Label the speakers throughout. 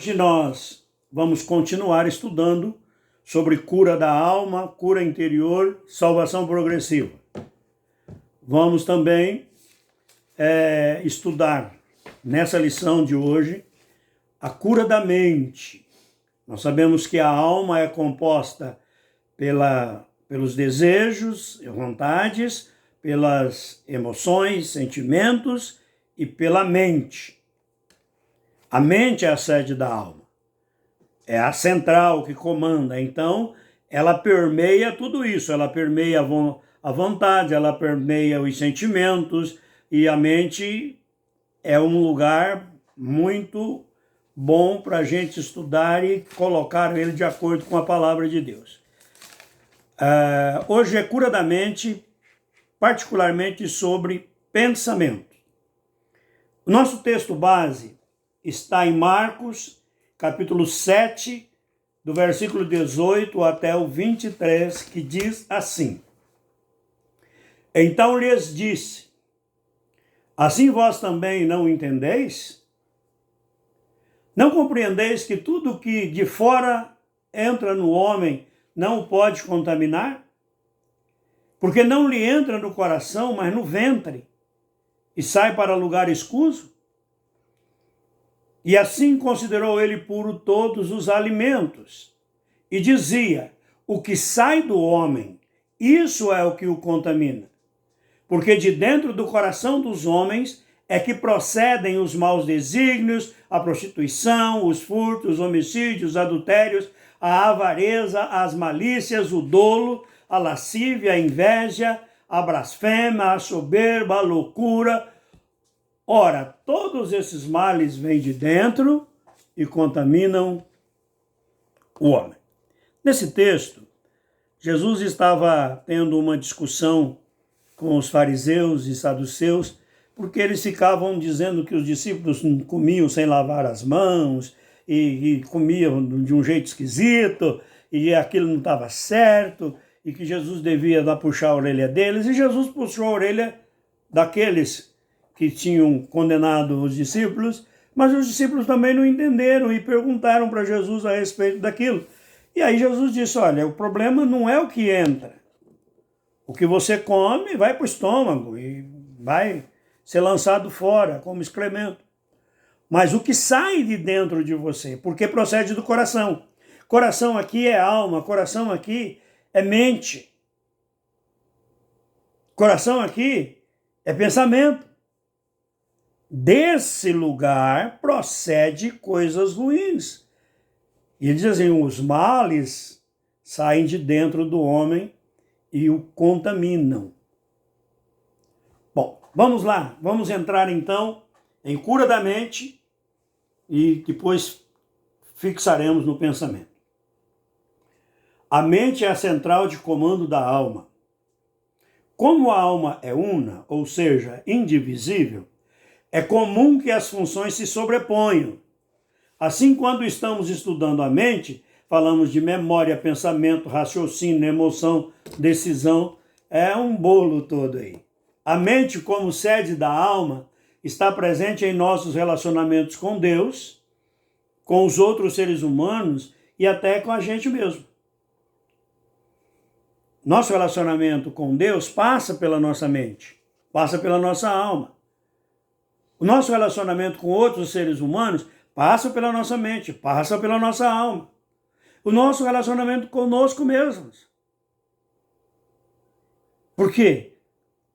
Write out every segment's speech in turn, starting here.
Speaker 1: Hoje nós vamos continuar estudando sobre cura da alma, cura interior, salvação progressiva. Vamos também estudar nessa lição de hoje a cura da mente. Nós sabemos que a alma é composta pelos desejos e vontades, pelas emoções, sentimentos e pela mente. A mente é a sede da alma, é a central que comanda, então ela permeia tudo isso, ela permeia a vontade, ela permeia os sentimentos, e a mente é um lugar muito bom para a gente estudar e colocar ele de acordo com a palavra de Deus. Hoje é cura da mente, particularmente sobre pensamento. O nosso texto base está em Marcos, capítulo 7, do versículo 18 até o 23, que diz assim: Então lhes disse: Assim vós também não entendeis? Não compreendeis que tudo que de fora entra no homem não o pode contaminar? Porque não lhe entra no coração, mas no ventre, e sai para lugar escuso? E assim considerou ele puro todos os alimentos. E dizia: o que sai do homem, isso é o que o contamina. Porque de dentro do coração dos homens é que procedem os maus desígnios, a prostituição, os furtos, os homicídios, os adultérios, a avareza, as malícias, o dolo, a lascívia, a inveja, a blasfêmia, a soberba, a loucura. Ora, todos esses males vêm de dentro e contaminam o homem. Nesse texto, Jesus estava tendo uma discussão com os fariseus e saduceus, porque eles ficavam dizendo que os discípulos comiam sem lavar as mãos e comiam de um jeito esquisito, e aquilo não estava certo, e que Jesus devia puxar a orelha deles, e Jesus puxou a orelha daqueles que tinham condenado os discípulos, mas os discípulos também não entenderam e perguntaram para Jesus a respeito daquilo. E aí Jesus disse: olha, o problema não é o que entra. O que você come vai para o estômago e vai ser lançado fora como excremento. Mas o que sai de dentro de você, porque procede do coração. Coração aqui é alma, coração aqui é mente. Coração aqui é pensamento. Desse lugar procede coisas ruins. E ele diz assim: os males saem de dentro do homem e o contaminam. Bom, vamos lá. Vamos entrar então em cura da mente e depois fixaremos no pensamento. A mente é a central de comando da alma. Como a alma é una, ou seja, indivisível, é comum que as funções se sobreponham. Assim, quando estamos estudando a mente, falamos de memória, pensamento, raciocínio, emoção, decisão. É um bolo todo aí. A mente, como sede da alma, está presente em nossos relacionamentos com Deus, com os outros seres humanos e até com a gente mesmo. Nosso relacionamento com Deus passa pela nossa mente, passa pela nossa alma. O nosso relacionamento com outros seres humanos passa pela nossa mente, passa pela nossa alma. O nosso relacionamento conosco mesmos. Por quê?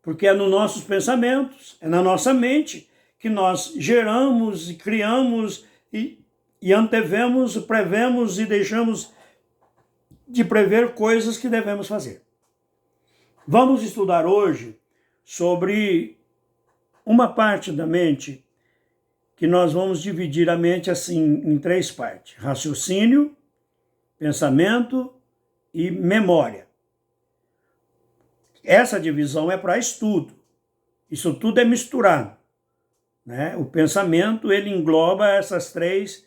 Speaker 1: Porque é nos nossos pensamentos, é na nossa mente que nós geramos e criamos e antevemos, prevemos e deixamos de prever coisas que devemos fazer. Vamos estudar hoje sobre uma parte da mente que nós vamos dividir a mente assim em três partes: raciocínio, pensamento e memória. Essa divisão é para estudo. Isso tudo é misturado, né? O pensamento, ele engloba essas três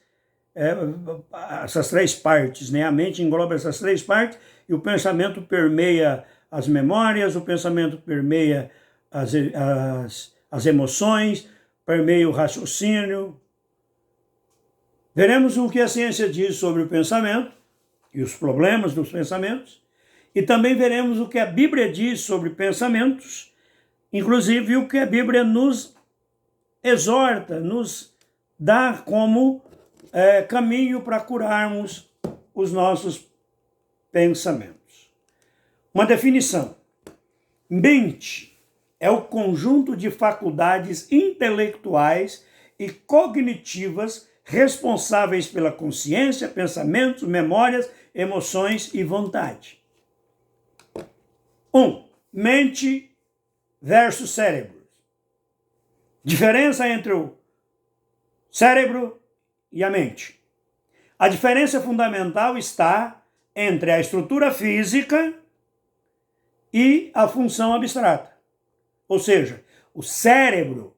Speaker 1: partes, né? A mente engloba essas três partes e o pensamento permeia as memórias, o pensamento permeia as emoções, permeia o raciocínio. Veremos o que a ciência diz sobre o pensamento e os problemas dos pensamentos, e também veremos o que a Bíblia diz sobre pensamentos, inclusive o que a Bíblia nos exorta, nos dá como caminho para curarmos os nossos pensamentos. Uma definição: mente é o conjunto de faculdades intelectuais e cognitivas responsáveis pela consciência, pensamentos, memórias, emoções e vontade. 1. Mente versus cérebro. Diferença entre o cérebro e a mente. A diferença fundamental está entre a estrutura física e a função abstrata. Ou seja, o cérebro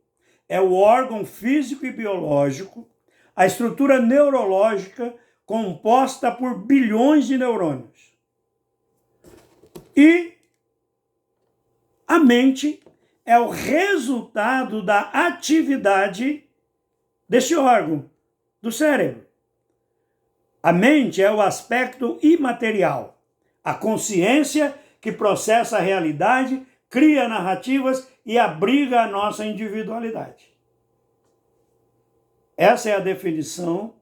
Speaker 1: é o órgão físico e biológico, a estrutura neurológica composta por bilhões de neurônios. E a mente é o resultado da atividade desse órgão, do cérebro. A mente é o aspecto imaterial, a consciência que processa a realidade, cria narrativas e abriga a nossa individualidade. Essa é a definição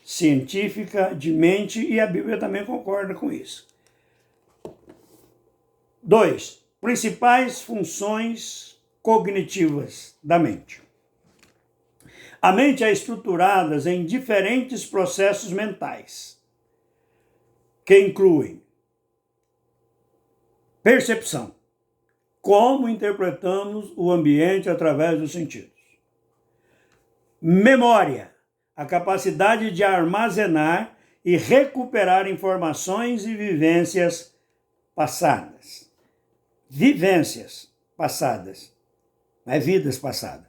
Speaker 1: científica de mente e a Bíblia também concorda com isso. 2. Principais funções cognitivas da mente. A mente é estruturada em diferentes processos mentais, que incluem percepção, como interpretamos o ambiente através dos sentidos. Memória, a capacidade de armazenar e recuperar informações e vivências passadas. Vivências passadas, não é vidas passadas.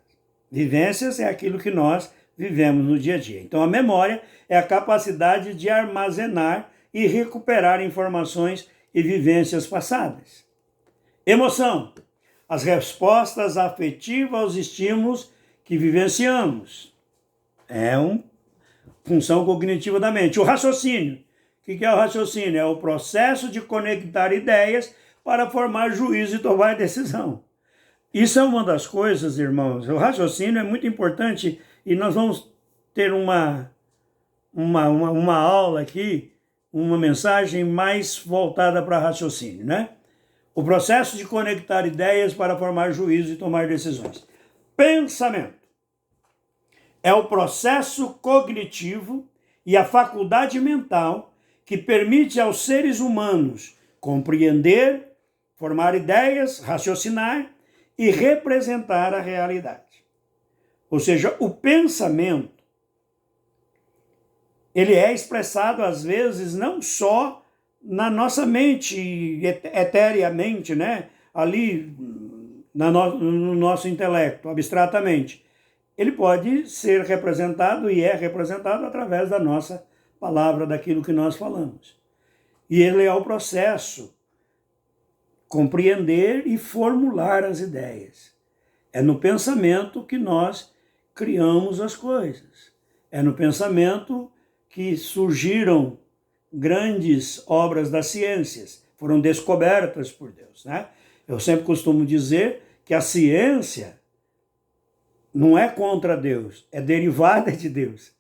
Speaker 1: Vivências é aquilo que nós vivemos no dia a dia. Então, a memória é a capacidade de armazenar e recuperar informações e vivências passadas. Emoção, as respostas afetivas aos estímulos que vivenciamos. É uma função cognitiva da mente. O raciocínio. O que é o raciocínio? É o processo de conectar ideias para formar juízo e tomar decisão. Isso é uma das coisas, irmãos. O raciocínio é muito importante e nós vamos ter uma aula aqui, uma mensagem mais voltada para raciocínio, né? O processo de conectar ideias para formar juízo e tomar decisões. Pensamento é o processo cognitivo e a faculdade mental que permite aos seres humanos compreender, formar ideias, raciocinar e representar a realidade. Ou seja, o pensamento, ele é expressado às vezes não só na nossa mente, etéreamente, né? Ali no nosso intelecto, abstratamente. Ele pode ser representado e é representado através da nossa palavra, daquilo que nós falamos. E ele é o processo compreender e formular as ideias. É no pensamento que nós criamos as coisas. É no pensamento que surgiram grandes obras das ciências, foram descobertas por Deus, né? Eu sempre costumo dizer que a ciência não é contra Deus, é derivada de Deus.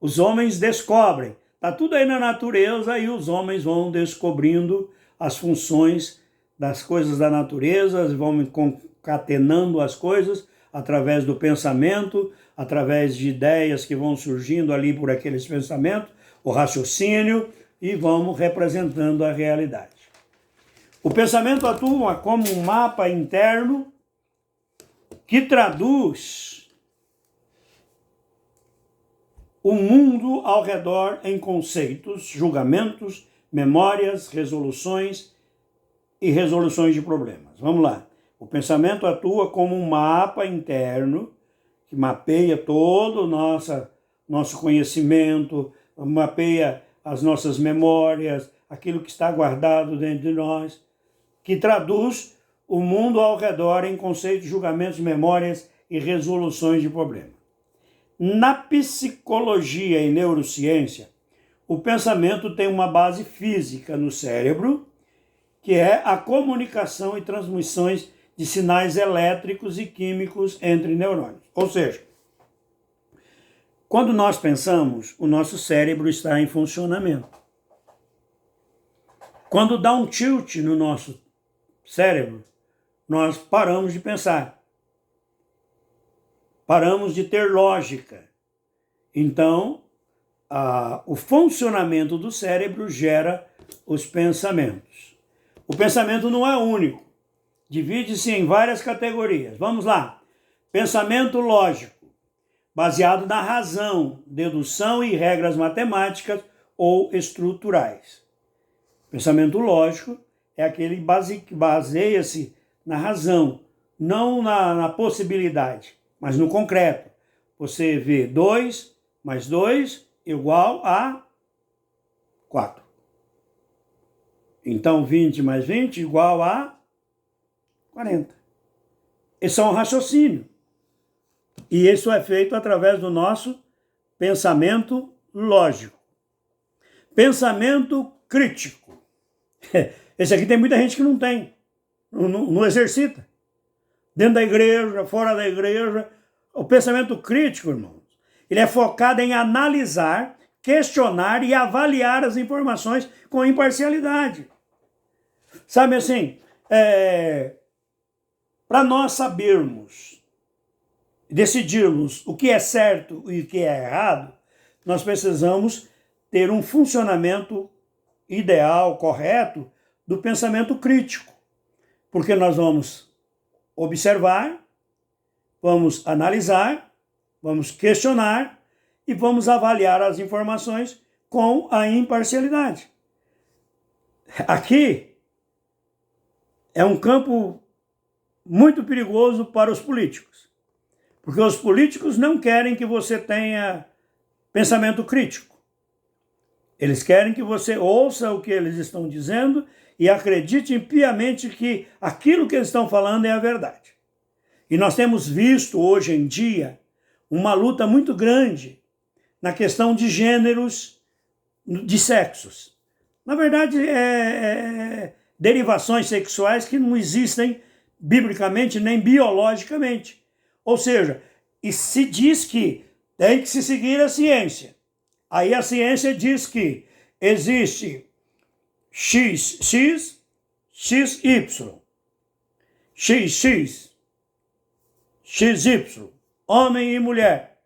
Speaker 1: Os homens descobrem, está tudo aí na natureza e os homens vão descobrindo as funções das coisas da natureza, vão concatenando as coisas através do pensamento, através de ideias que vão surgindo ali por aqueles pensamentos, o raciocínio, e vamos representando a realidade. O pensamento atua como um mapa interno que traduz o mundo ao redor em conceitos, julgamentos, memórias, resoluções e resoluções de problemas. Vamos lá. O pensamento atua como um mapa interno que mapeia todo o nosso conhecimento, mapeia as nossas memórias, aquilo que está guardado dentro de nós, que traduz o mundo ao redor em conceitos, julgamentos, memórias e resoluções de problemas. Na psicologia e neurociência, o pensamento tem uma base física no cérebro, que é a comunicação e transmissões de sinais elétricos e químicos entre neurônios. Ou seja, quando nós pensamos, o nosso cérebro está em funcionamento. Quando dá um tilt no nosso cérebro, nós paramos de pensar. Paramos de ter lógica. Então, o funcionamento do cérebro gera os pensamentos. O pensamento não é único. Divide-se em várias categorias. Vamos lá. Pensamento lógico, baseado na razão, dedução e regras matemáticas ou estruturais. Pensamento lógico é aquele que baseia-se na razão, não na possibilidade, mas no concreto. Você vê 2 mais 2 igual a 4. Então, 20 mais 20 igual a 40. Esse é um raciocínio. E isso é feito através do nosso pensamento lógico. Pensamento crítico. Esse aqui tem muita gente que não tem, não exercita. Dentro da igreja, fora da igreja. O pensamento crítico, irmãos, ele é focado em analisar, questionar e avaliar as informações com imparcialidade. Sabe assim, para nós sabermos, decidirmos o que é certo e o que é errado, nós precisamos ter um funcionamento ideal, correto, do pensamento crítico. Porque nós vamos observar, vamos analisar, vamos questionar e vamos avaliar as informações com a imparcialidade. Aqui é um campo muito perigoso para os políticos, porque os políticos não querem que você tenha pensamento crítico. Eles querem que você ouça o que eles estão dizendo e acredite piamente que aquilo que eles estão falando é a verdade. E nós temos visto hoje em dia uma luta muito grande na questão de gêneros, de sexos. Na verdade, derivações sexuais que não existem biblicamente nem biologicamente. Ou seja, e se diz que tem que se seguir a ciência. Aí a ciência diz que existe XX, XY, XX, XY, homem e mulher.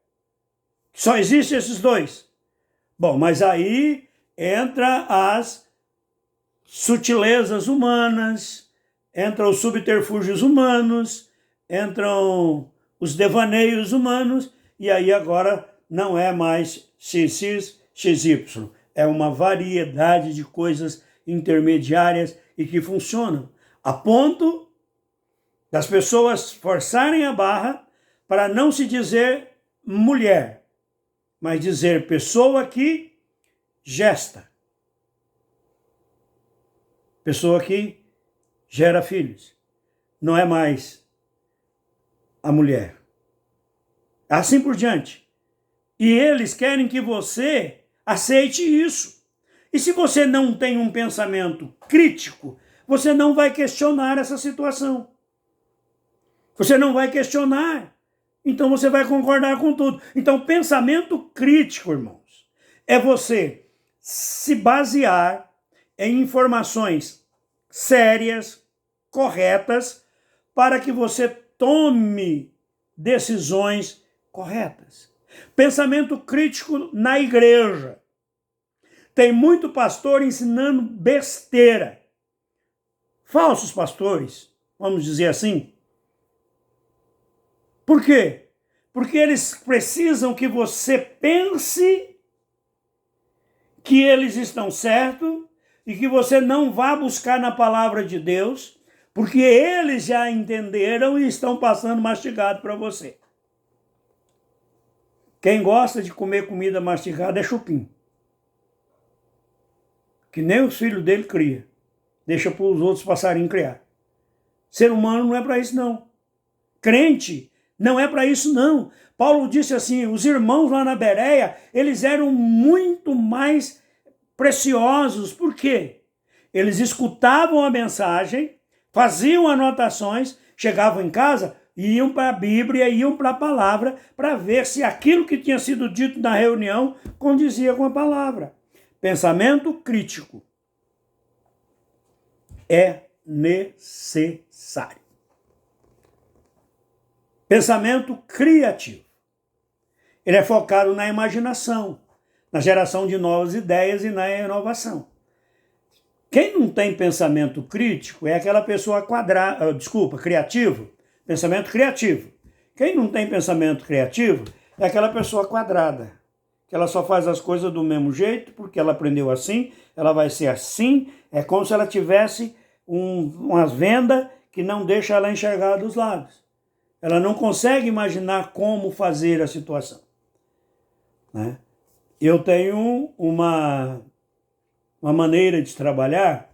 Speaker 1: Só existem esses dois. Bom, mas aí entra as sutilezas humanas, entram os subterfúgios humanos, entram os devaneios humanos, e aí agora não é mais XX, XY. É uma variedade de coisas intermediárias e que funcionam, a ponto das pessoas forçarem a barra para não se dizer mulher, mas dizer pessoa que gesta, pessoa que gera filhos. Não é mais a mulher. Assim por diante. E eles querem que você aceite isso. E se você não tem um pensamento crítico, você não vai questionar essa situação. Você não vai questionar. Então você vai concordar com tudo. Então, pensamento crítico, irmãos, é você se basear em informações sérias, corretas, para que você tome decisões corretas. Pensamento crítico na igreja. Tem muito pastor ensinando besteira. Falsos pastores, vamos dizer assim. Por quê? Porque eles precisam que você pense que eles estão certos e que você não vá buscar na palavra de Deus, porque eles já entenderam e estão passando mastigado para você. Quem gosta de comer comida mastigada é chupim. Que nem os filhos dele cria. Deixa para os outros passarinhos criar. Ser humano não é para isso, não. Crente Não é para isso, não. Paulo disse assim, os irmãos lá na Bereia, eles eram muito mais preciosos. Por quê? Eles escutavam a mensagem, faziam anotações, chegavam em casa, iam para a Bíblia, iam para a palavra, para ver se aquilo que tinha sido dito na reunião condizia com a palavra. Pensamento crítico é necessário. Pensamento criativo. Ele é focado na imaginação, na geração de novas ideias e na inovação. Quem não tem pensamento crítico é aquela pessoa criativo. Pensamento criativo. Quem não tem pensamento criativo é aquela pessoa quadrada, que ela só faz as coisas do mesmo jeito, porque ela aprendeu assim, ela vai ser assim, é como se ela tivesse umas vendas que não deixa ela enxergar dos lados. Ela não consegue imaginar como fazer a situação. Né? Eu tenho uma maneira de trabalhar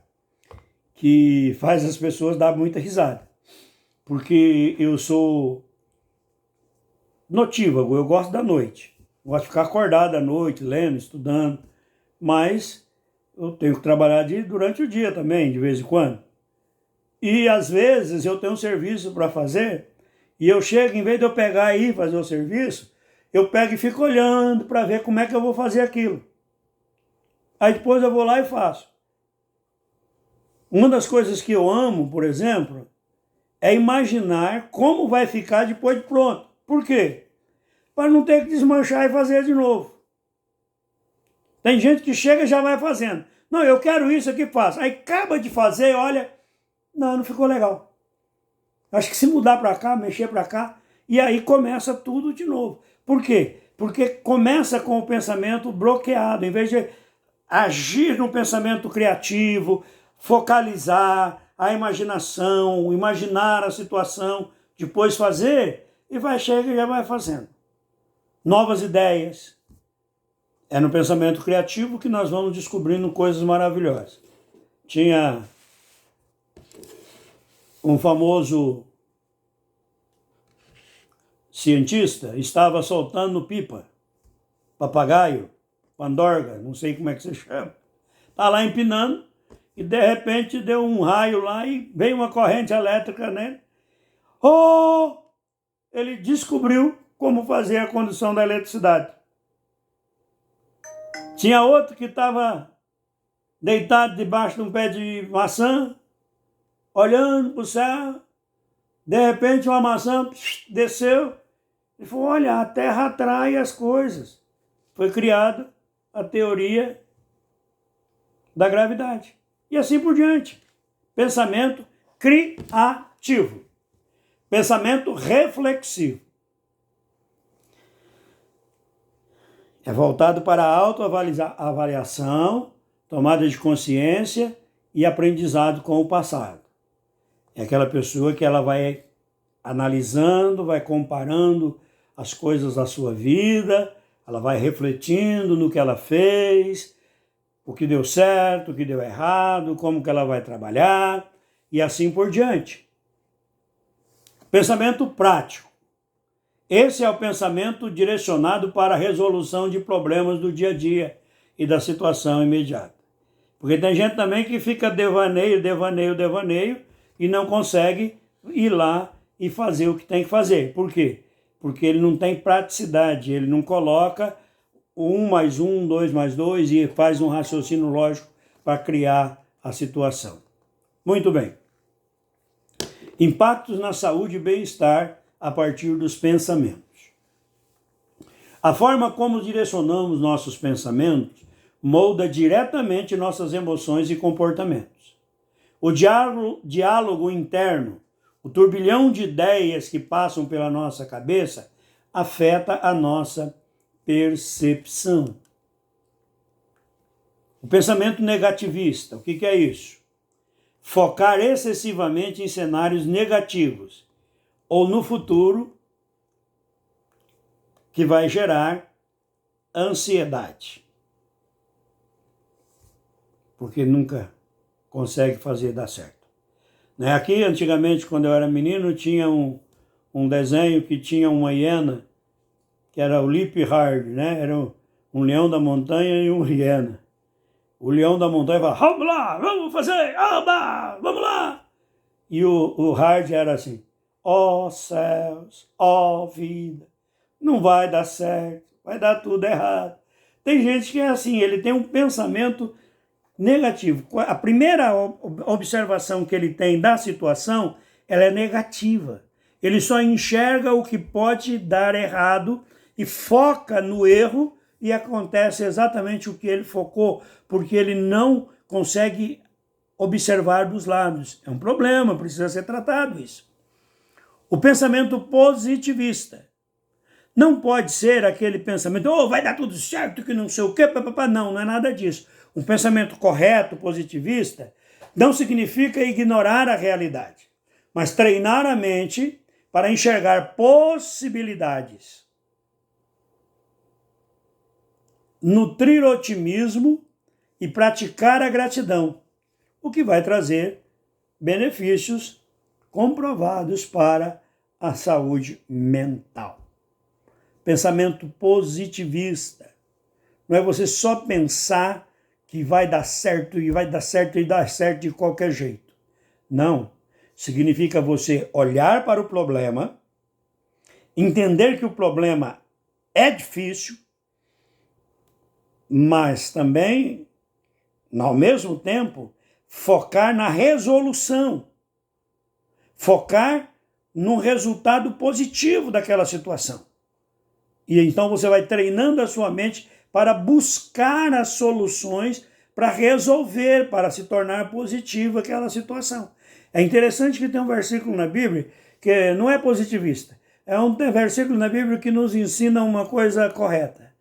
Speaker 1: que faz as pessoas dar muita risada. Porque eu sou notívago, eu gosto da noite. Gosto de ficar acordado à noite, lendo, estudando. Mas eu tenho que trabalhar durante o dia também, de vez em quando. E às vezes eu tenho um serviço para fazer e eu chego, em vez de eu pegar e ir fazer o serviço, eu pego e fico olhando para ver como é que eu vou fazer aquilo. Aí depois eu vou lá e faço. Uma das coisas que eu amo, por exemplo, é imaginar como vai ficar depois de pronto. Por quê? Para não ter que desmanchar e fazer de novo. Tem gente que chega e já vai fazendo. Não, eu quero isso aqui, faço. Aí acaba de fazer, olha, não ficou legal. Acho que se mudar para cá, mexer para cá, e aí começa tudo de novo. Por quê? Porque começa com o pensamento bloqueado. Em vez de agir no pensamento criativo, focalizar a imaginação, imaginar a situação, depois fazer, e chega e já vai fazendo. Novas ideias. É no pensamento criativo que nós vamos descobrindo coisas maravilhosas. Tinha um famoso cientista, estava soltando pipa, papagaio, pandorga, não sei como é que se chama. Está lá empinando e de repente deu um raio lá e veio uma corrente elétrica nele. Ele descobriu como fazer a condução da eletricidade. Tinha outro que estava deitado debaixo de um pé de maçã, olhando para o céu. De repente uma maçã desceu e falou, olha, a Terra atrai as coisas. Foi criada a teoria da gravidade. E assim por diante. Pensamento criativo. Pensamento reflexivo. É voltado para a autoavaliação, tomada de consciência e aprendizado com o passado. É aquela pessoa que ela vai analisando, vai comparando as coisas da sua vida, ela vai refletindo no que ela fez, o que deu certo, o que deu errado, como que ela vai trabalhar e assim por diante. Pensamento prático. Esse é o pensamento direcionado para a resolução de problemas do dia a dia e da situação imediata. Porque tem gente também que fica devaneio e não consegue ir lá e fazer o que tem que fazer. Por quê? Porque ele não tem praticidade, ele não coloca 1 mais 1, 2 mais 2 e faz um raciocínio lógico para criar a situação. Muito bem. Impactos na saúde e bem-estar a partir dos pensamentos. A forma como direcionamos nossos pensamentos molda diretamente nossas emoções e comportamentos. O diálogo interno, o turbilhão de ideias que passam pela nossa cabeça, afeta a nossa percepção. O pensamento negativista, o que é isso? Focar excessivamente em cenários negativos ou no futuro que vai gerar ansiedade. Porque nunca consegue fazer dar certo. Aqui, antigamente, quando eu era menino, tinha um um desenho que tinha uma hiena, que era o Leap Hard, né? Era um leão da montanha e uma hiena. O leão da montanha falava, vamos lá, vamos fazer, oba, vamos lá. E o Hard era assim, ó céus, ó vida, não vai dar certo, vai dar tudo errado. Tem gente que é assim, ele tem um pensamento negativo. A primeira observação que ele tem da situação, ela é negativa. Ele só enxerga o que pode dar errado e foca no erro e acontece exatamente o que ele focou, porque ele não consegue observar dos lados. É um problema, precisa ser tratado isso. O pensamento positivista não pode ser aquele pensamento, oh, vai dar tudo certo, que não sei o quê, papapá. Não é nada disso. Um pensamento correto, positivista, não significa ignorar a realidade, mas treinar a mente para enxergar possibilidades. Nutrir otimismo e praticar a gratidão, o que vai trazer benefícios comprovados para a saúde mental. Pensamento positivista. Não é você só pensar que vai dar certo e vai dar certo e dar certo de qualquer jeito. Não. Significa você olhar para o problema, entender que o problema é difícil, mas também, ao mesmo tempo, focar na resolução, focar no resultado positivo daquela situação. E então você vai treinando a sua mente para buscar as soluções para resolver, para se tornar positiva aquela situação. É interessante que tem um versículo na Bíblia que não é positivista. É um versículo na Bíblia que nos ensina uma coisa correta.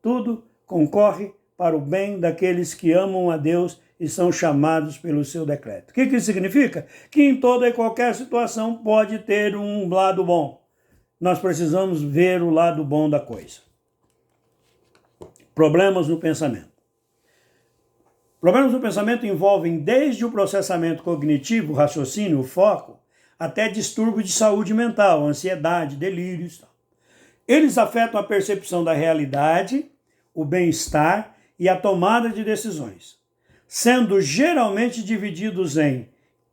Speaker 1: Tudo concorre para o bem daqueles que amam a Deus e são chamados pelo seu decreto. O que isso significa? Que em toda e qualquer situação pode ter um lado bom. Nós precisamos ver o lado bom da coisa. Problemas no pensamento. Problemas no pensamento envolvem desde o processamento cognitivo, o raciocínio, o foco, até distúrbio de saúde mental, ansiedade, delírios. Eles afetam a percepção da realidade, o bem-estar e a tomada de decisões, sendo geralmente divididos em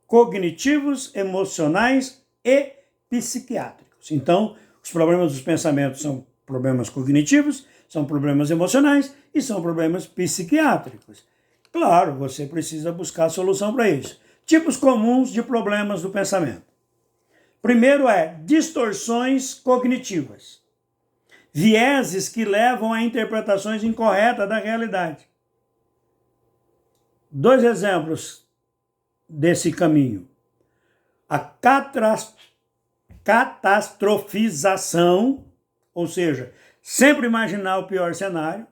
Speaker 1: cognitivos, emocionais e psiquiátricos. Então, os problemas dos pensamentos são problemas cognitivos, são problemas emocionais e são problemas psiquiátricos. Claro, você precisa buscar a solução para isso. Tipos comuns de problemas do pensamento. Primeiro é distorções cognitivas. Vieses que levam a interpretações incorretas da realidade. 2 exemplos desse caminho. A catastrofização, ou seja, sempre imaginar o pior cenário,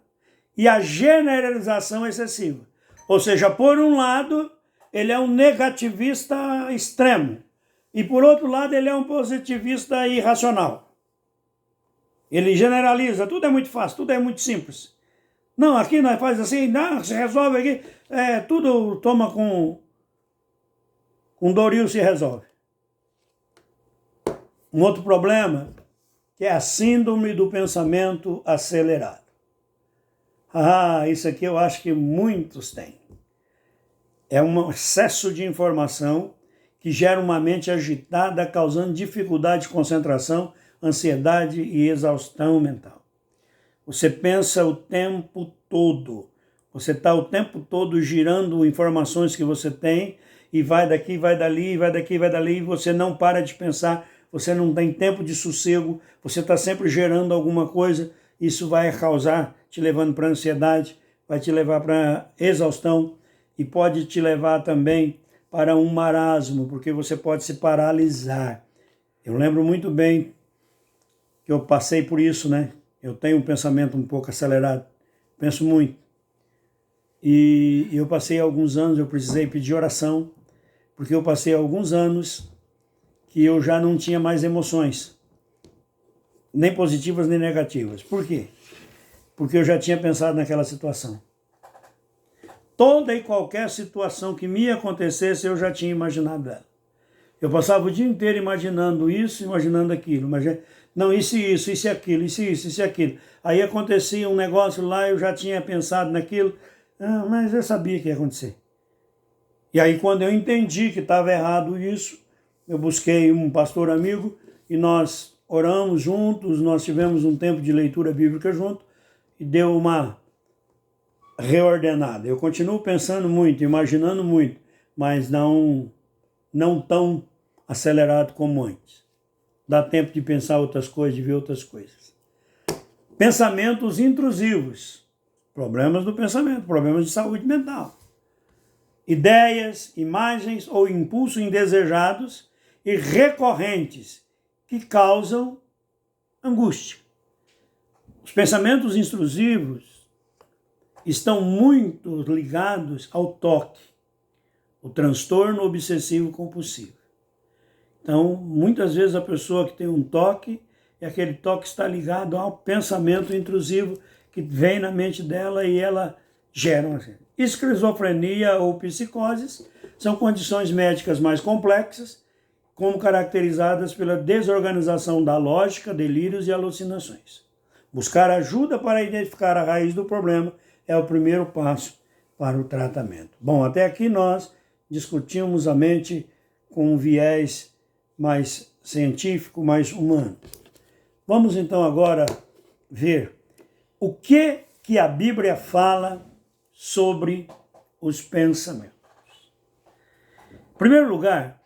Speaker 1: e a generalização excessiva. Ou seja, por um lado, ele é um negativista extremo, e por outro lado, ele é um positivista irracional. Ele generaliza, tudo é muito fácil, tudo é muito simples. Não, aqui nós faz assim, não, se resolve aqui, tudo toma com Doril se resolve. Um outro problema, que é a síndrome do pensamento acelerado. Isso aqui eu acho que muitos têm. É um excesso de informação que gera uma mente agitada, causando dificuldade de concentração, ansiedade e exaustão mental. Você pensa o tempo todo. Você está o tempo todo girando informações que você tem e vai daqui, vai dali, vai daqui, vai dali, e você não para de pensar, você não tem tempo de sossego, você está sempre gerando alguma coisa, isso vai causar, te levando para ansiedade, vai te levar para exaustão e pode te levar também para um marasmo, porque você pode se paralisar. Eu lembro muito bem que eu passei por isso, né? Eu tenho um pensamento um pouco acelerado, penso muito. E eu passei alguns anos, eu precisei pedir oração, porque eu passei alguns anos que eu já não tinha mais emoções, nem positivas nem negativas. Por quê? Porque eu já tinha pensado naquela situação. Toda e qualquer situação que me acontecesse, eu já tinha imaginado ela. Eu passava o dia inteiro imaginando isso, imaginando aquilo. Não, isso e aquilo, isso e aquilo. Aí acontecia um negócio lá, eu já tinha pensado naquilo, mas eu sabia que ia acontecer. E aí quando eu entendi que estava errado isso, eu busquei um pastor amigo e nós oramos juntos, nós tivemos um tempo de leitura bíblica junto e deu uma reordenada. Eu continuo pensando muito, imaginando muito, mas não tão acelerado como antes. Dá tempo de pensar outras coisas, de ver outras coisas. Pensamentos intrusivos. Problemas do pensamento, problemas de saúde mental. Ideias, imagens ou impulsos indesejados e recorrentes que causam angústia. Os pensamentos intrusivos estão muito ligados ao toque, o transtorno obsessivo compulsivo. Então, muitas vezes a pessoa que tem um toque, e aquele toque está ligado ao pensamento intrusivo que vem na mente dela e ela gera uma... Esquizofrenia ou psicoses são condições médicas mais complexas, como caracterizadas pela desorganização da lógica, delírios e alucinações. Buscar ajuda para identificar a raiz do problema é o primeiro passo para o tratamento. Bom, até aqui nós discutimos a mente com um viés mais científico, mais humano. Vamos então agora ver o que a Bíblia fala sobre os pensamentos. Em primeiro lugar,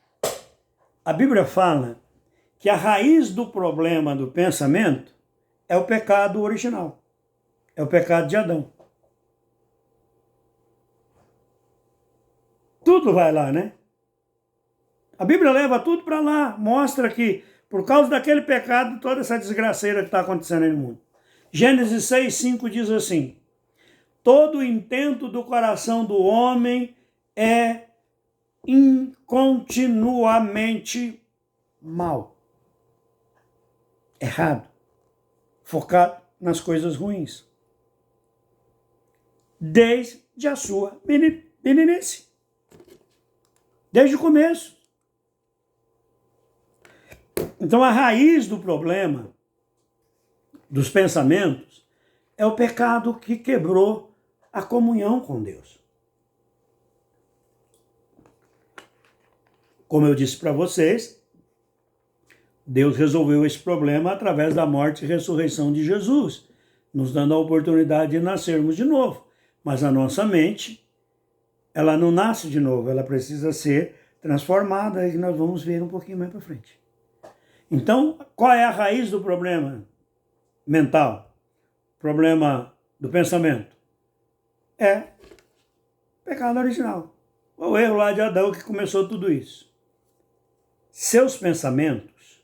Speaker 1: a Bíblia fala que a raiz do problema do pensamento é o pecado original, é o pecado de Adão. Tudo vai lá, né? A Bíblia leva tudo para lá, mostra que por causa daquele pecado, toda essa desgraceira que está acontecendo aí no mundo. Gênesis 6:5 diz assim: todo o intento do coração do homem é continuamente mal, errado, focado nas coisas ruins, desde a sua meninice, desde o começo. Então a raiz do problema dos pensamentos é o pecado que quebrou a comunhão com Deus. Como eu disse para vocês, Deus resolveu esse problema através da morte e ressurreição de Jesus, nos dando a oportunidade de nascermos de novo. Mas a nossa mente, ela não nasce de novo, ela precisa ser transformada, e nós vamos ver um pouquinho mais para frente. Então, qual é a raiz do problema mental? Problema do pensamento? É pecado original. O erro lá de Adão que começou tudo isso. Seus pensamentos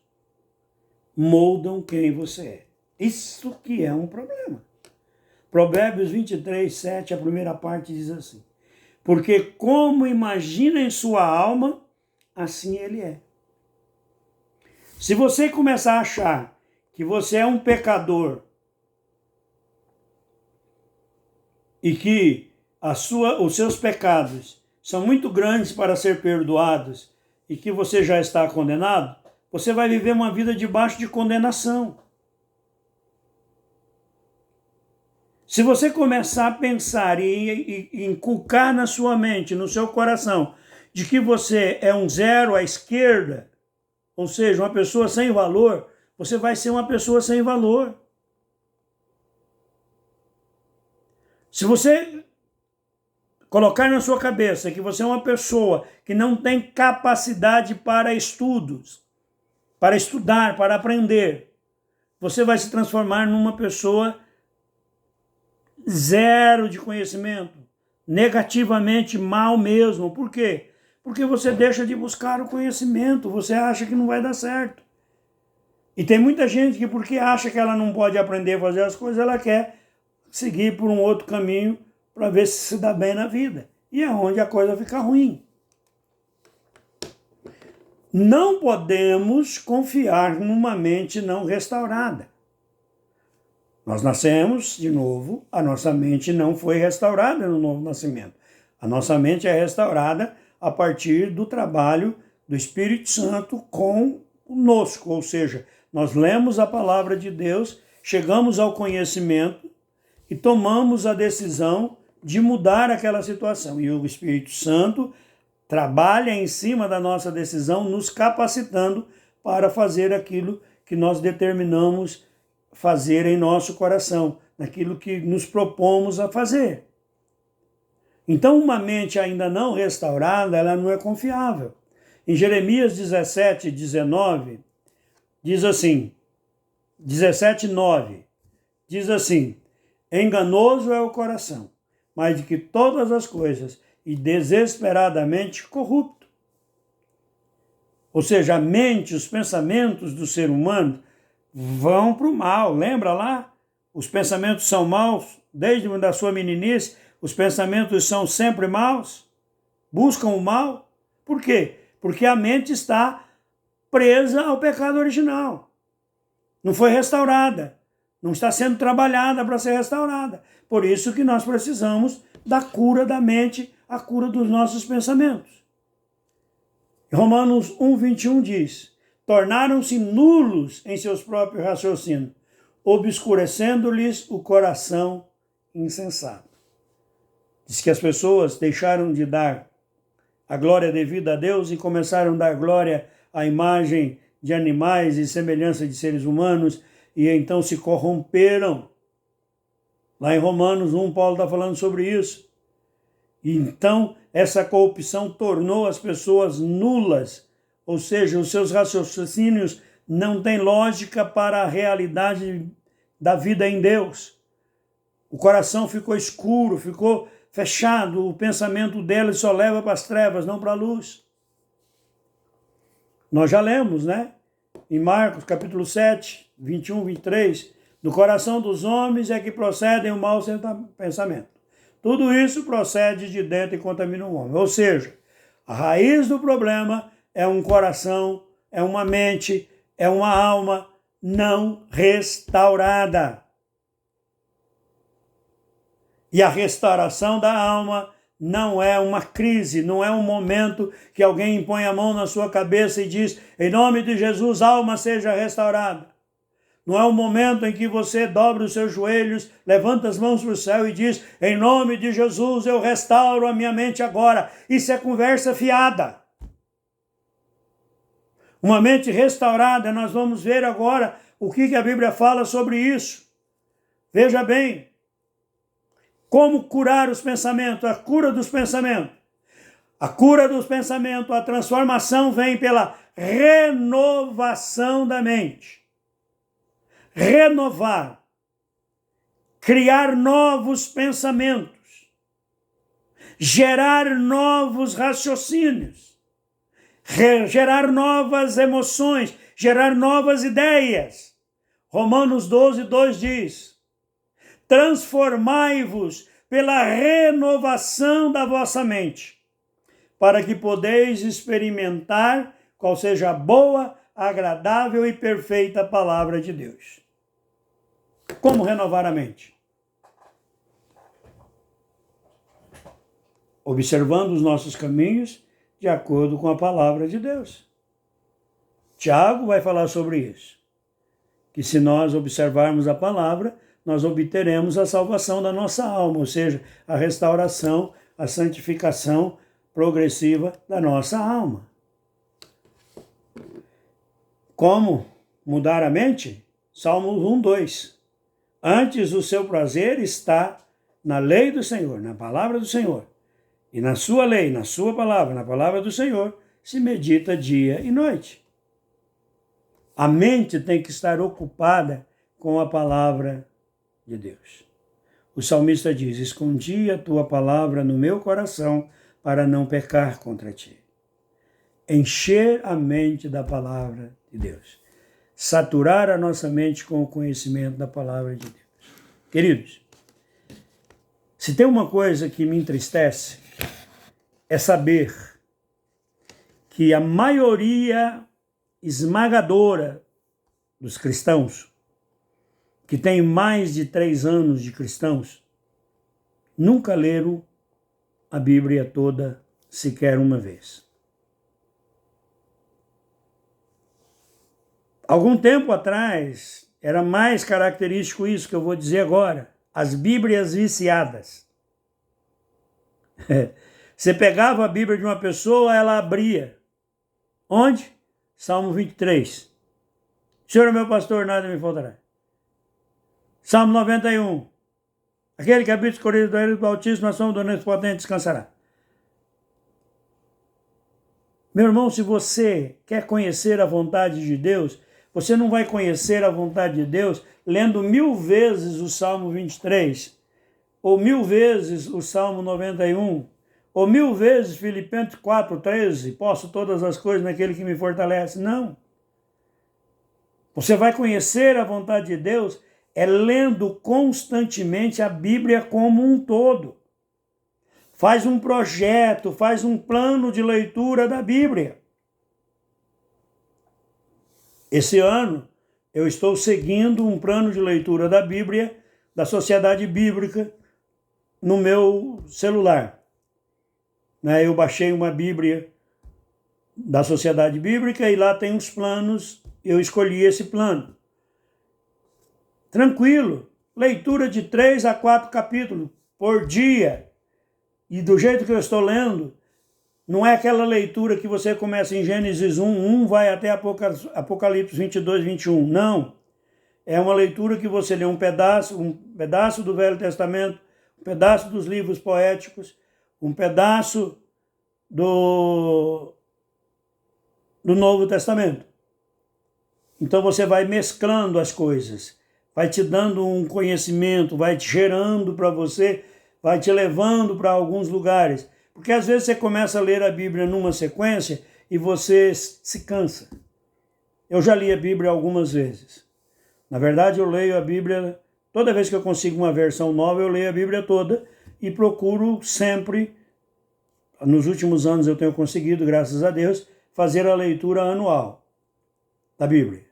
Speaker 1: moldam quem você é. Isso que é um problema. Provérbios 23:7, a primeira parte diz assim: porque como imagina em sua alma, assim ele é. Se você começar a achar que você é um pecador e que os seus pecados são muito grandes para ser perdoados e que você já está condenado, você vai viver uma vida debaixo de condenação. Se você começar a pensar e inculcar na sua mente, no seu coração, de que você é um zero à esquerda, ou seja, uma pessoa sem valor, você vai ser uma pessoa sem valor. Se você colocar na sua cabeça que você é uma pessoa que não tem capacidade para estudos, para estudar, para aprender, você vai se transformar numa pessoa zero de conhecimento, negativamente mal mesmo. Por quê? Porque você deixa de buscar o conhecimento, você acha que não vai dar certo. E tem muita gente que, porque acha que ela não pode aprender a fazer as coisas, ela quer seguir por um outro caminho para ver se dá bem na vida. E é onde a coisa fica ruim. Não podemos confiar numa mente não restaurada. Nós nascemos de novo, a nossa mente não foi restaurada no novo nascimento. A nossa mente é restaurada a partir do trabalho do Espírito Santo conosco, ou seja, nós lemos a palavra de Deus, chegamos ao conhecimento e tomamos a decisão de mudar aquela situação. E o Espírito Santo trabalha em cima da nossa decisão, nos capacitando para fazer aquilo que nós determinamos fazer em nosso coração, naquilo que nos propomos a fazer. Então, uma mente ainda não restaurada, ela não é confiável. Em Jeremias 17, 19, diz assim, 17:9, diz assim: enganoso é o coração, mais do que todas as coisas, e desesperadamente corrupto. Ou seja, a mente, os pensamentos do ser humano vão para o mal. Lembra lá? Os pensamentos são maus desde a sua meninice. Os pensamentos são sempre maus. Buscam o mal. Por quê? Porque a mente está presa ao pecado original. Não foi restaurada. Não está sendo trabalhada para ser restaurada. Por isso que nós precisamos da cura da mente, a cura dos nossos pensamentos. Romanos 1:21 diz: tornaram-se nulos em seus próprios raciocínios, obscurecendo-lhes o coração insensato. Diz que as pessoas deixaram de dar a glória devida a Deus e começaram a dar glória à imagem de animais e semelhança de seres humanos, e então se corromperam. Lá em Romanos 1, Paulo está falando sobre isso. E então, essa corrupção tornou as pessoas nulas, ou seja, os seus raciocínios não têm lógica para a realidade da vida em Deus. O coração ficou escuro, ficou fechado, o pensamento deles só leva para as trevas, não para a luz. Nós já lemos, né? Em Marcos, capítulo 7, 21, 23, do coração dos homens é que procedem o mau pensamento. Tudo isso procede de dentro e contamina o homem. Ou seja, a raiz do problema é um coração, é uma mente, é uma alma não restaurada. E a restauração da alma não é uma crise, não é um momento que alguém põe a mão na sua cabeça e diz: em nome de Jesus, alma seja restaurada. Não é um momento em que você dobra os seus joelhos, levanta as mãos para o céu e diz: em nome de Jesus, eu restauro a minha mente agora. Isso é conversa fiada. Uma mente restaurada, nós vamos ver agora o que a Bíblia fala sobre isso. Veja bem, como curar os pensamentos, a cura dos pensamentos. A cura dos pensamentos, a transformação vem pela renovação da mente. Renovar, criar novos pensamentos, gerar novos raciocínios, gerar novas emoções, gerar novas ideias. Romanos 12:2 diz: transformai-vos pela renovação da vossa mente, para que podeis experimentar qual seja a boa, agradável e perfeita palavra de Deus. Como renovar a mente? Observando os nossos caminhos de acordo com a palavra de Deus. Tiago vai falar sobre isso. Que se nós observarmos a palavra, nós obteremos a salvação da nossa alma, ou seja, a restauração, a santificação progressiva da nossa alma. Como mudar a mente? Salmos 1:2. Antes o seu prazer está na lei do Senhor, na palavra do Senhor. E na sua lei, na sua palavra, na palavra do Senhor, se medita dia e noite. A mente tem que estar ocupada com a palavra de Deus. O salmista diz: escondi a tua palavra no meu coração para não pecar contra ti. Encher a mente da palavra de Deus. Saturar a nossa mente com o conhecimento da palavra de Deus. Queridos, se tem uma coisa que me entristece, é saber que a maioria esmagadora dos cristãos, que tem mais de 3 anos de cristãos, nunca leram a Bíblia toda sequer uma vez. Algum tempo atrás, era mais característico isso que eu vou dizer agora, as Bíblias viciadas. Você pegava a Bíblia de uma pessoa, ela abria. Onde? Salmo 23. Senhor é meu pastor, nada me faltará. Salmo 91. Aquele que habita escondido do Altíssimo, na sombra do Onipotente descansará. Meu irmão, se você quer conhecer a vontade de Deus, você não vai conhecer a vontade de Deus lendo 1000 vezes o Salmo 23, ou 1000 vezes o Salmo 91, ou 1000 vezes Filipenses 4:13, posso todas as coisas naquele que me fortalece. Não. Você vai conhecer a vontade de Deus lendo constantemente a Bíblia como um todo. Faz um projeto, faz um plano de leitura da Bíblia. Esse ano, eu estou seguindo um plano de leitura da Bíblia, da Sociedade Bíblica, no meu celular. Eu baixei uma Bíblia da Sociedade Bíblica e lá tem os planos, eu escolhi esse plano. Tranquilo, leitura de 3 a 4 capítulos por dia. E do jeito que eu estou lendo, não é aquela leitura que você começa em Gênesis 1, vai até Apocalipse 22, 21. Não. É uma leitura que você lê um pedaço do Velho Testamento, um pedaço dos livros poéticos, um pedaço do Novo Testamento. Então você vai mesclando as coisas, vai te dando um conhecimento, vai te gerando para você, vai te levando para alguns lugares. Porque às vezes você começa a ler a Bíblia numa sequência e você se cansa. Eu já li a Bíblia algumas vezes. Na verdade, eu leio a Bíblia, toda vez que eu consigo uma versão nova, eu leio a Bíblia toda e procuro sempre, nos últimos anos eu tenho conseguido, graças a Deus, fazer a leitura anual da Bíblia.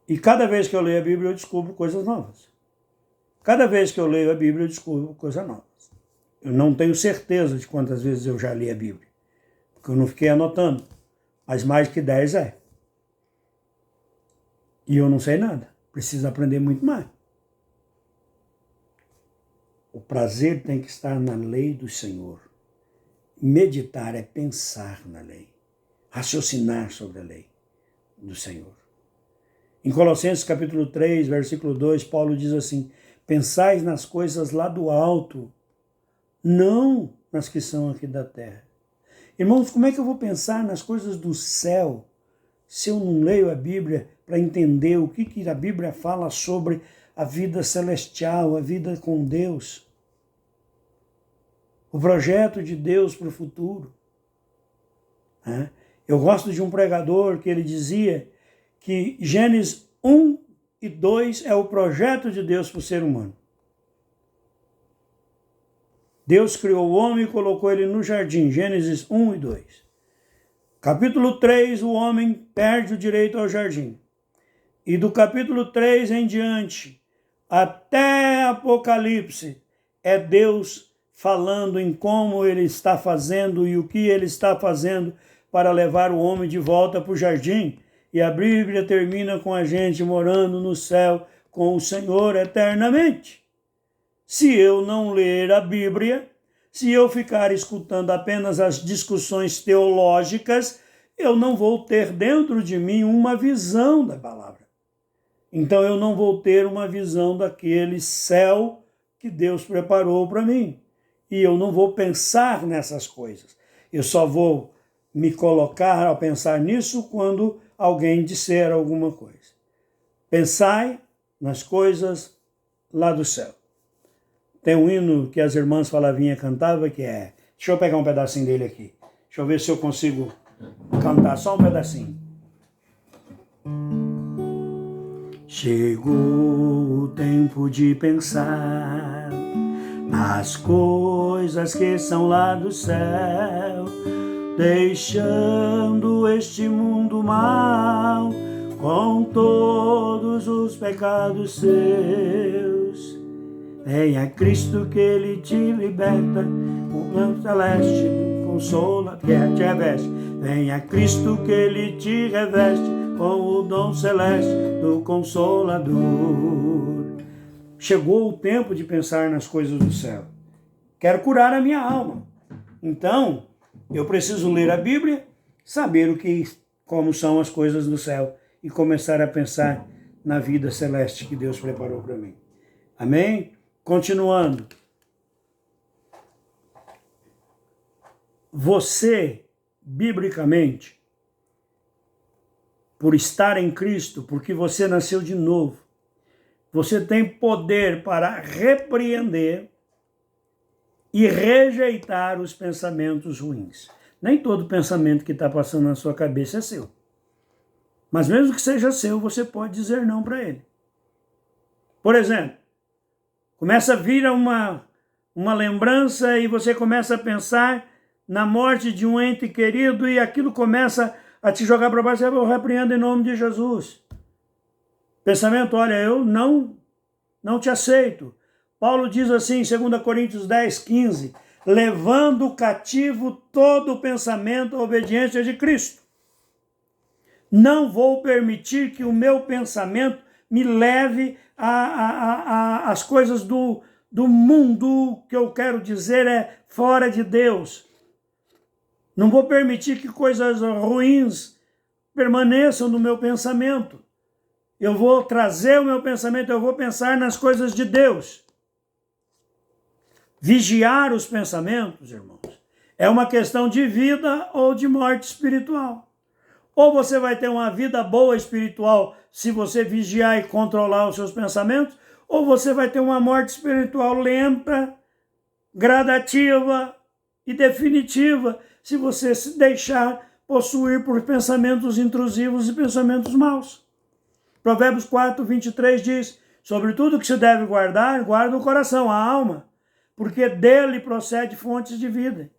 Speaker 1: E cada vez que eu leio a Bíblia, eu descubro coisas novas. Cada vez que eu leio a Bíblia, eu descubro coisas novas. Eu não tenho certeza de quantas vezes eu já li a Bíblia, porque eu não fiquei anotando, mas mais que 10 é. E eu não sei nada, preciso aprender muito mais. O prazer tem que estar na lei do Senhor. Meditar é pensar na lei, raciocinar sobre a lei do Senhor. Em Colossenses capítulo 3, versículo 2, Paulo diz assim: pensais nas coisas lá do alto, não nas que são aqui da terra. Irmãos, como é que eu vou pensar nas coisas do céu se eu não leio a Bíblia para entender o que a Bíblia fala sobre a vida celestial, a vida com Deus? O projeto de Deus para o futuro. Eu gosto de um pregador que ele dizia que Gênesis 1 e 2 é o projeto de Deus para o ser humano. Deus criou o homem e colocou ele no jardim, Gênesis 1 e 2. Capítulo 3, o homem perde o direito ao jardim. E do capítulo 3 em diante, até Apocalipse, é Deus falando em como ele está fazendo e o que ele está fazendo para levar o homem de volta para o jardim. E a Bíblia termina com a gente morando no céu com o Senhor eternamente. Se eu não ler a Bíblia, se eu ficar escutando apenas as discussões teológicas, eu não vou ter dentro de mim uma visão da palavra. Então eu não vou ter uma visão daquele céu que Deus preparou para mim. E eu não vou pensar nessas coisas. Eu só vou me colocar ao pensar nisso quando alguém disser alguma coisa. Pensai nas coisas lá do céu. Tem um hino que as irmãs Falavinha cantavam que é... Deixa eu pegar um pedacinho dele aqui. Deixa eu ver se eu consigo cantar só um pedacinho. Chegou o tempo de pensar nas coisas que são lá do céu, deixando este mundo mal com todos os pecados seus. Venha Cristo que Ele te liberta, com o celeste consola que te reveste. Venha Cristo que Ele te reveste, com o dom celeste do Consolador. Chegou o tempo de pensar nas coisas do céu. Quero curar a minha alma. Então, eu preciso ler a Bíblia, saber como são as coisas do céu e começar a pensar na vida celeste que Deus preparou para mim. Amém? Continuando. Você, biblicamente, por estar em Cristo, porque você nasceu de novo, você tem poder para repreender e rejeitar os pensamentos ruins. Nem todo pensamento que está passando na sua cabeça é seu. Mas mesmo que seja seu, você pode dizer não para ele. Por exemplo, começa a vir uma lembrança e você começa a pensar na morte de um ente querido e aquilo começa a te jogar para baixo. Eu repreendo em nome de Jesus. Pensamento, olha, eu não te aceito. Paulo diz assim em 2 Coríntios 10, 15, levando cativo todo o pensamento à obediência de Cristo. Não vou permitir que o meu pensamento me leve às coisas do mundo, que eu quero dizer é fora de Deus. Não vou permitir que coisas ruins permaneçam no meu pensamento. Eu vou trazer o meu pensamento, eu vou pensar nas coisas de Deus. Vigiar os pensamentos, irmãos, é uma questão de vida ou de morte espiritual. Ou você vai ter uma vida boa espiritual se você vigiar e controlar os seus pensamentos, ou você vai ter uma morte espiritual lenta, gradativa e definitiva se você se deixar possuir por pensamentos intrusivos e pensamentos maus. Provérbios 4, 23 diz, sobre tudo que se deve guardar, guarda o coração, a alma, porque dele procede fontes de vida.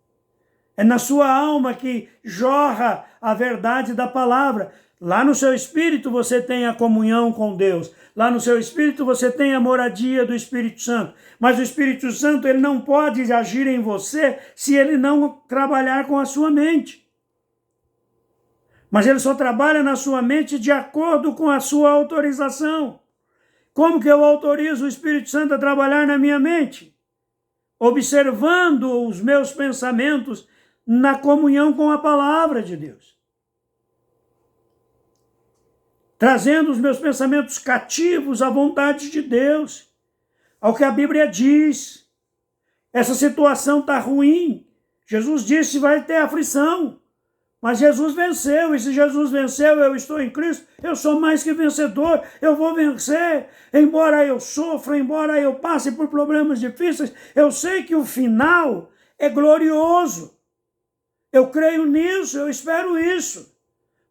Speaker 1: É na sua alma que jorra a verdade da palavra. Lá no seu espírito você tem a comunhão com Deus. Lá no seu espírito você tem a moradia do Espírito Santo. Mas o Espírito Santo ele não pode agir em você se ele não trabalhar com a sua mente. Mas ele só trabalha na sua mente de acordo com a sua autorização. Como que eu autorizo o Espírito Santo a trabalhar na minha mente? Observando os meus pensamentos na comunhão com a palavra de Deus. Trazendo os meus pensamentos cativos à vontade de Deus, ao que a Bíblia diz. Essa situação está ruim. Jesus disse que vai ter aflição. Mas Jesus venceu, e se Jesus venceu, eu estou em Cristo, eu sou mais que vencedor, eu vou vencer. Embora eu sofra, embora eu passe por problemas difíceis, eu sei que o final é glorioso. Eu creio nisso, eu espero isso.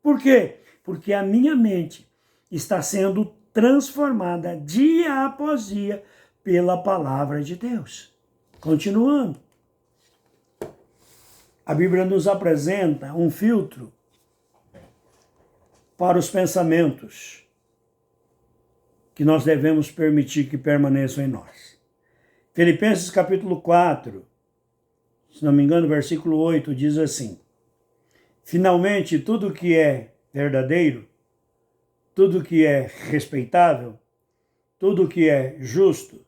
Speaker 1: Por quê? Porque a minha mente está sendo transformada dia após dia pela palavra de Deus. Continuando. A Bíblia nos apresenta um filtro para os pensamentos que nós devemos permitir que permaneçam em nós. Filipenses capítulo 4, se não me engano, versículo 8, diz assim, finalmente, tudo que é verdadeiro, tudo que é respeitável, tudo que é justo,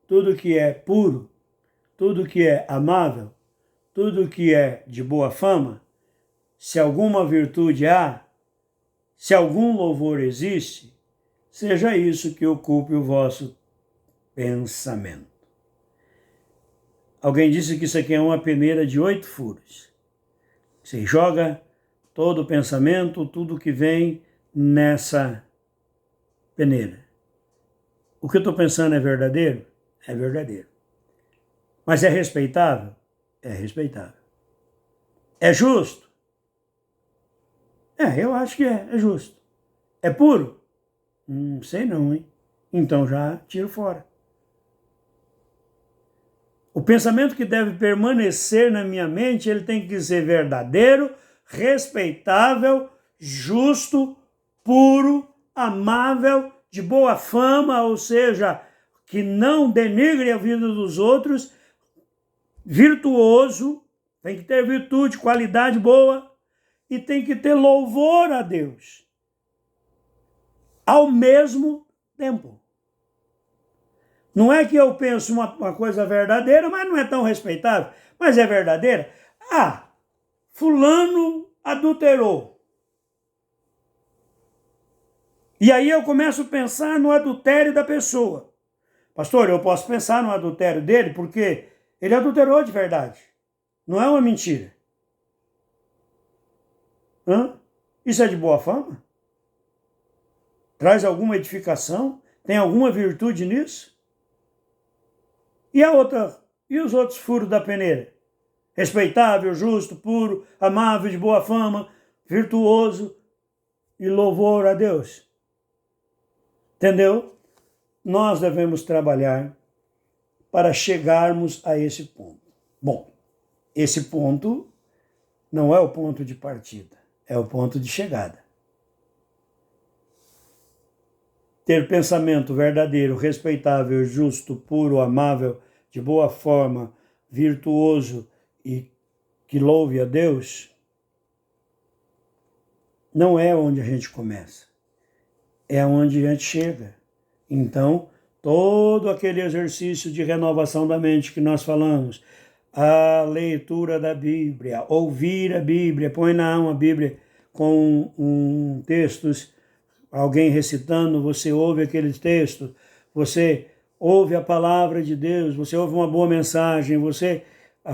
Speaker 1: tudo que é puro, tudo que é amável, tudo que é de boa fama, se alguma virtude há, se algum louvor existe, seja isso que ocupe o vosso pensamento. Alguém disse que isso aqui é uma peneira de 8 furos. Você joga todo o pensamento, tudo que vem nessa peneira. O que eu estou pensando é verdadeiro? É verdadeiro. Mas é respeitável? É respeitável. É justo? Eu acho que é justo. É puro? Sei não, hein? Então já tiro fora. O pensamento que deve permanecer na minha mente, ele tem que ser verdadeiro, respeitável, justo, puro, amável, de boa fama, ou seja, que não denigre a vida dos outros, virtuoso, tem que ter virtude, qualidade boa, e tem que ter louvor a Deus. ao mesmo tempo. Não é que eu penso uma coisa verdadeira, mas não é tão respeitável, mas é verdadeira. Ah, fulano adulterou. E aí eu começo a pensar no adultério da pessoa. Pastor, eu posso pensar no adultério dele porque ele adulterou de verdade. Não é uma mentira. Isso é de boa fama? Traz alguma edificação? Tem alguma virtude nisso? E os outros furos da peneira? Respeitável, justo, puro, amável, de boa fama, virtuoso e louvor a Deus. Entendeu? Nós devemos trabalhar para chegarmos a esse ponto. Bom, esse ponto não é o ponto de partida, é o ponto de chegada. Ter pensamento verdadeiro, respeitável, justo, puro, amável, de boa forma, virtuoso e que louve a Deus, não é onde a gente começa, é onde a gente chega. Então, todo aquele exercício de renovação da mente que nós falamos, a leitura da Bíblia, ouvir a Bíblia, põe na mão a Bíblia com textos, alguém recitando, você ouve aqueles textos, você ouve a palavra de Deus, você ouve uma boa mensagem, você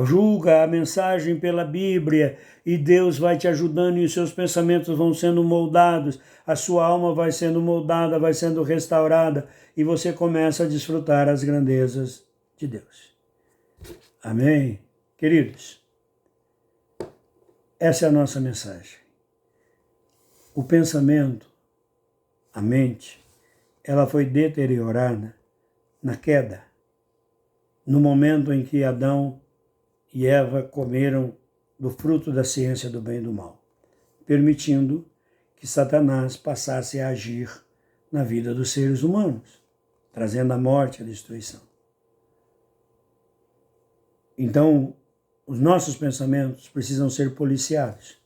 Speaker 1: julga a mensagem pela Bíblia e Deus vai te ajudando e os seus pensamentos vão sendo moldados, a sua alma vai sendo moldada, vai sendo restaurada e você começa a desfrutar as grandezas de Deus. Amém? Queridos, essa é a nossa mensagem. O pensamento, a mente, ela foi deteriorada na queda, no momento em que Adão e Eva comeram do fruto da ciência do bem e do mal, permitindo que Satanás passasse a agir na vida dos seres humanos, trazendo a morte e a destruição. Então, os nossos pensamentos precisam ser policiados.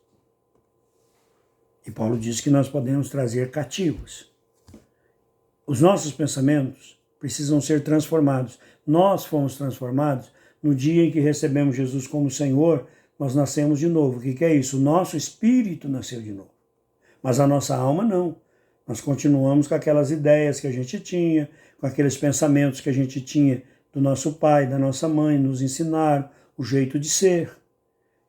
Speaker 1: E Paulo diz que nós podemos trazer cativos. Os nossos pensamentos precisam ser transformados. Nós fomos transformados no dia em que recebemos Jesus como Senhor, nós nascemos de novo. O que é isso? O nosso espírito nasceu de novo. Mas a nossa alma não. Nós continuamos com aquelas ideias que a gente tinha, com aqueles pensamentos que a gente tinha do nosso pai, da nossa mãe, nos ensinaram o jeito de ser.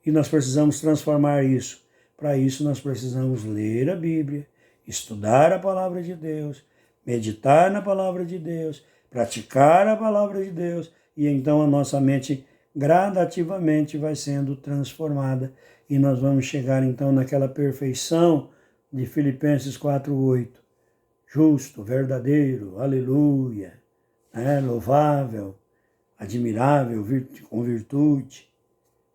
Speaker 1: E nós precisamos transformar isso. Para isso nós precisamos ler a Bíblia, estudar a palavra de Deus, meditar na palavra de Deus, praticar a palavra de Deus, e então a nossa mente gradativamente vai sendo transformada e nós vamos chegar então naquela perfeição de Filipenses 4:8. Justo, verdadeiro, aleluia, louvável, admirável, com virtude,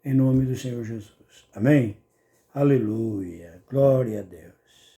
Speaker 1: em nome do Senhor Jesus. Amém? Aleluia, glória a Deus.